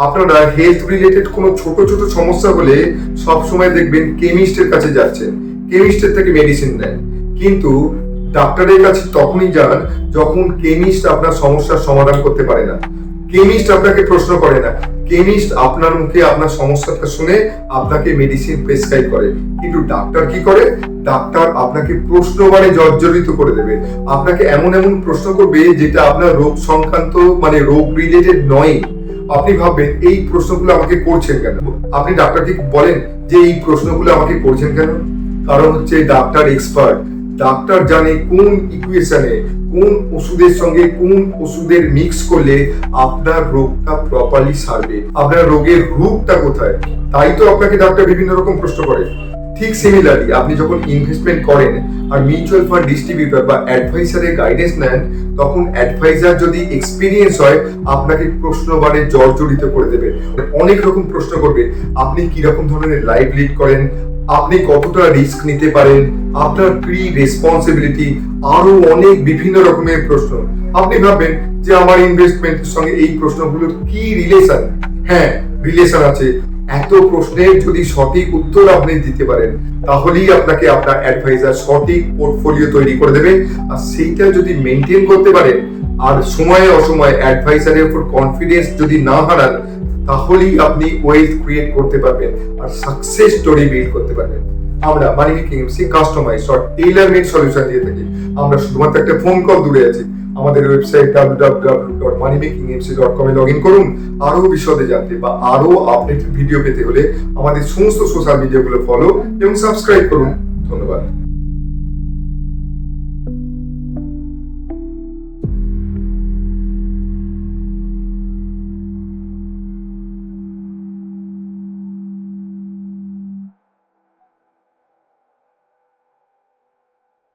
আপনারা health related কোনো ছোট ছোট সমস্যা হলে সবসময় দেখবেন কেমিস্টের কাছে যাচ্ছেন, কেমিস্টের থেকে মেডিসিন নেন। কিন্তু ডাক্তারের কাছে তখনই যান যখন কেমিস্ট আপনার সমস্যার সমাধান করতে পারে না, কেমিস্ট আপনাকে প্রশ্ন করে না, কেমিস্ট আপনার মুখে আপনার সমস্যাটা শুনে আপনাকে মেডিসিন প্রেসক্রাইব করে। কিন্তু ডাক্তার কি করে? ডাক্তার আপনাকে প্রশ্নবারে জর্জরিত করে দেবে, আপনাকে এমন এমন প্রশ্ন করবে যেটা আপনার রোগ সংক্রান্ত মানে রোগ রিলেটেড নয়। আপনি ভাববেন এই প্রশ্নগুলো আমাকে করছেন কেন? আপনি ডাক্তারকে বলেন যে এই প্রশ্নগুলো আমাকে করছেন কেন? কারণ হচ্ছে ডাক্তার এক্সপার্ট, ডাক্তার জানে কোন ইকুয়েশনে কোন ওষুধের সঙ্গে কোন ওষুধের মিক্স করলে আপনার রোগটা প্রপারলি সারবে, আপনার রোগের রূপটা কোথায়। তাই তো আপনাকে ডাক্তার বিভিন্ন রকম প্রশ্ন করে। ঠিক সিমিলারলি আপনি যখন ইনভেস্টমেন্ট করেন আর মিউচুয়াল ফান্ড ডিস্ট্রিবিউটর বা অ্যাডভাইসারের গাইডেন্স নেন, তখন অ্যাডভাইজার যদি এক্সপিরিয়েন্স হয় আপনাকে প্রশ্নবারে জর্জরিত করে দেবে, অনেক রকম প্রশ্ন করবে। আপনি কি রকম ধরনের লাইফ লিড করেন, আপনি কতটা রিস্ক নিতে পারেন, আপনার কি রেসপন্সিবিলিটি, আরো অনেক বিভিন্ন রকমের প্রশ্ন। আপনি ভাববেন যে আমার ইনভেস্টমেন্টের সঙ্গে এই প্রশ্নগুলোর কি রিলেশন? হ্যাঁ, রিলেশন আছে। এত প্রশ্নের যদি সঠিক উত্তর আপনি দিতে পারেন তাহলেই আপনাকে আপনার অ্যাডভাইজার সঠিক পোর্টফোলিও তৈরি করে দেবে। আর সেইটা যদি মেনটেন করতে পারেন আর সময়ে অসময়ে অ্যাডভাইজারের উপর কনফিডেন্স যদি না হারান, তাহলেই আপনি ওয়েলথ ক্রিয়েট করতে পারবেন আর সাকসেস স্টোরি বিল্ড করতে পারবেন। আমরা money making MC customize or tailor made solution দিয়ে থাকি। আমরা শুধুমাত্র একটা ফোন কল দূরে আছি। আমাদের ওয়েবসাইট www.moneymakingmc.com এ লগইন করুন। আরো বিশদে জানতে বা আরো আপডেট ভিডিও পেতে হলে আমাদের সমস্ত সোশ্যাল মিডিয়াগুলো ফলো এবং সাবস্ক্রাইব করুন। ধন্যবাদ।